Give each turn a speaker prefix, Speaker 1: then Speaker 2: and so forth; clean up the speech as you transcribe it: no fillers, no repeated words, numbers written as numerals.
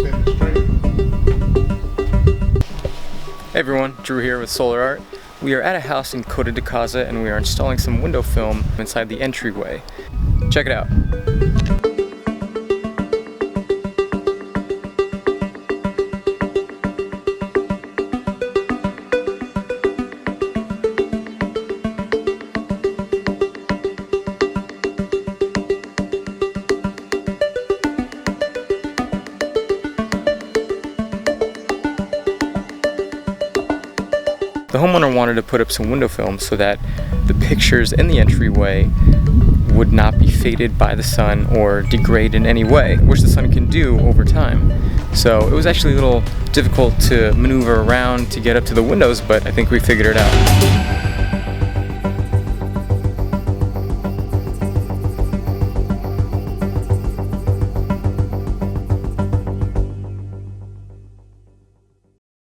Speaker 1: Hey everyone, Drew here with Solar Art. We are at a house in Coto de Caza and we are installing some window film inside the entryway. Check it out. The homeowner wanted to put up some window film so that the pictures in the entryway would not be faded by the sun or degrade in any way, which the sun can do over time. So it was actually a little difficult to maneuver around to get up to the windows, but I think we figured it out.